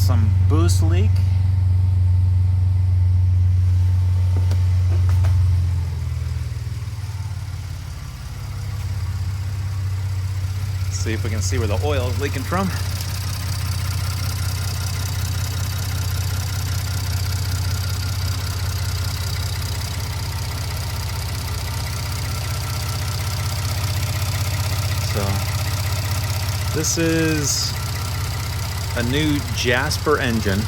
some boost leak. See if we can see where the oil is leaking from. So this is a new Jasper engine,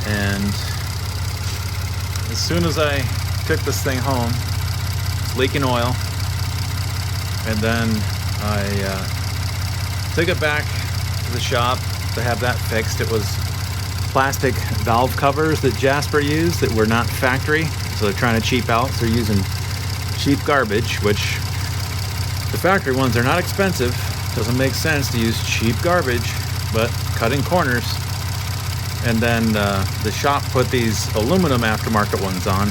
and as soon as I took this thing home, it's leaking oil, and then I took it back to the shop to have that fixed. It was plastic valve covers that Jasper used that were not factory, so they're trying to cheap out. So they're using cheap garbage, which the factory ones are not expensive. Doesn't make sense to use cheap garbage, but cutting corners. And then the shop put these aluminum aftermarket ones on.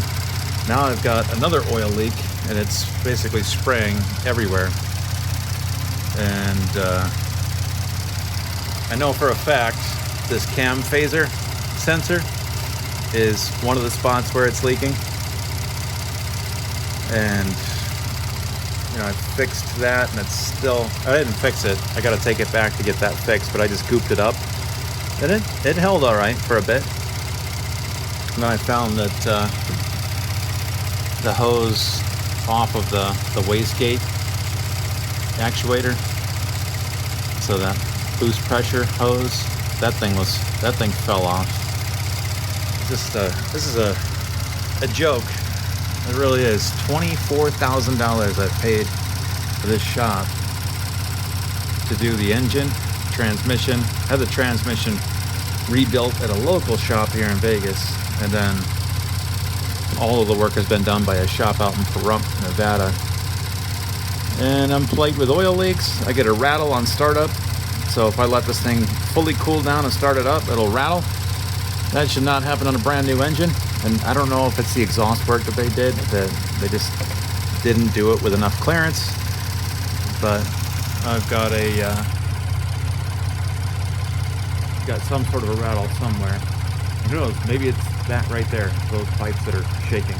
Now I've got another oil leak, and it's basically spraying everywhere. And I know for a fact this cam phaser sensor is one of the spots where it's leaking. And you know, I fixed that, and it's still, I didn't fix it. I got to take it back to get that fixed, but I just gooped it up. And it held all right for a bit. And then I found that the hose off of the wastegate actuator, so that boost pressure hose, that thing fell off. This is a joke. It really is. $24,000 I paid for this shop to do the engine, transmission. I had the transmission rebuilt at a local shop here in Vegas, and then all of the work has been done by a shop out in Pahrump, Nevada. And I'm plagued with oil leaks. I get a rattle on startup, so if I let this thing fully cool down and start it up, it'll rattle. That should not happen on a brand new engine. And I don't know if it's the exhaust work that they did, that they just didn't do it with enough clearance. But I've got got some sort of a rattle somewhere. Who knows? Maybe it's that right there, those pipes that are shaking.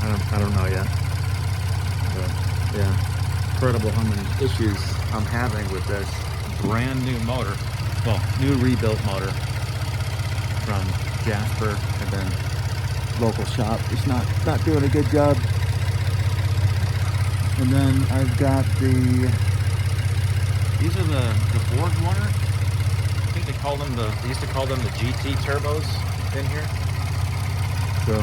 I don't know yet. But yeah, incredible how many issues I'm having with this brand new motor. Well, new rebuilt motor from Jasper, and then local shop is not doing a good job. And then I've got these are the BorgWarner. I think they used to call them the GT turbos in here. So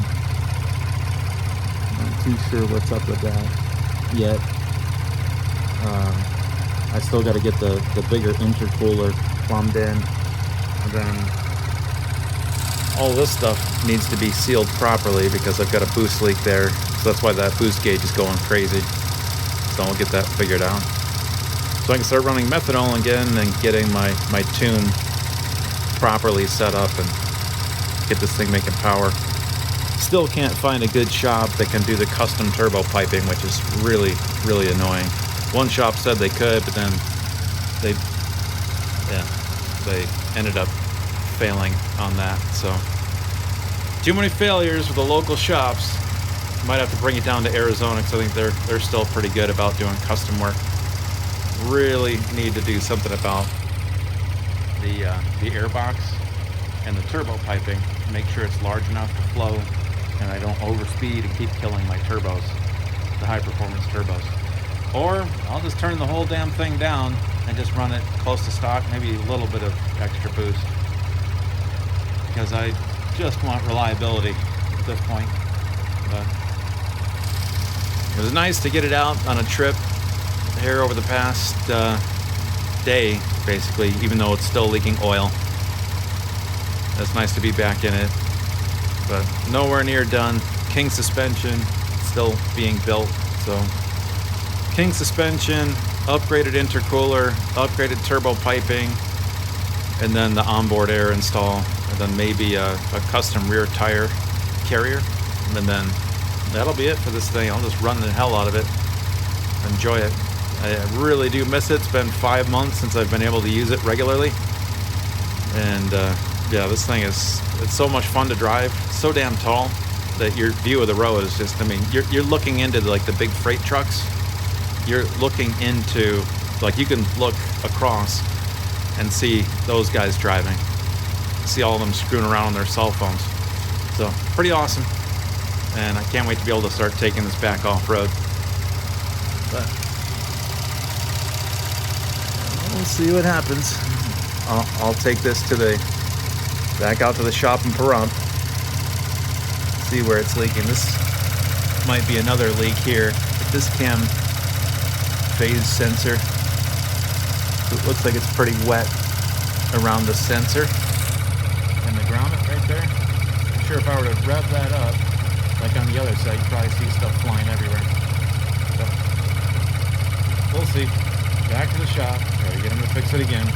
I'm not too sure what's up with that yet. I still got to get the bigger intercooler plumbed in, and then all this stuff needs to be sealed properly because I've got a boost leak there. So that's why that boost gauge is going crazy. So I'll get that figured out. So I can start running methanol again and getting my tune properly set up and get this thing making power. Still can't find a good shop that can do the custom turbo piping, which is really, really annoying. One shop said they could, but then they ended up failing on that. So too many failures with the local shops. Might have to bring it down to Arizona, because I think they're still pretty good about doing custom work. Really need to do something about the air box and the turbo piping. Make sure it's large enough to flow, and I don't overspeed and keep killing my turbos, the high performance turbos. Or I'll just turn the whole damn thing down and just run it close to stock, maybe a little bit of extra boost, because I just want reliability at this point. But it was nice to get it out on a trip here over the past day, basically, even though it's still leaking oil. It's nice to be back in it, but nowhere near done. King suspension still being built, so King suspension, upgraded intercooler, upgraded turbo piping, and then the onboard air install, and then maybe a custom rear tire carrier, and then that'll be it for this thing. I'll just run the hell out of it, enjoy it. I really do miss it. It's been 5 months since I've been able to use it regularly, And yeah, this thing it's so much fun to drive. So damn tall that your view of the road is just, I mean, you're looking into like the big freight trucks. You're looking into, like, you can look across and see those guys driving. See all of them screwing around on their cell phones. So pretty awesome. And I can't wait to be able to start taking this back off-road. But we'll see what happens. I'll take this back out to the shop in Pahrump. See where it's leaking. This might be another leak here. This cam phase sensor, it looks like it's pretty wet around the sensor. And the grommet right there, I'm sure if I were to rev that up, like on the other side, you'd probably see stuff flying everywhere. So, we'll see. Back to the shop, try to get him to fix it again.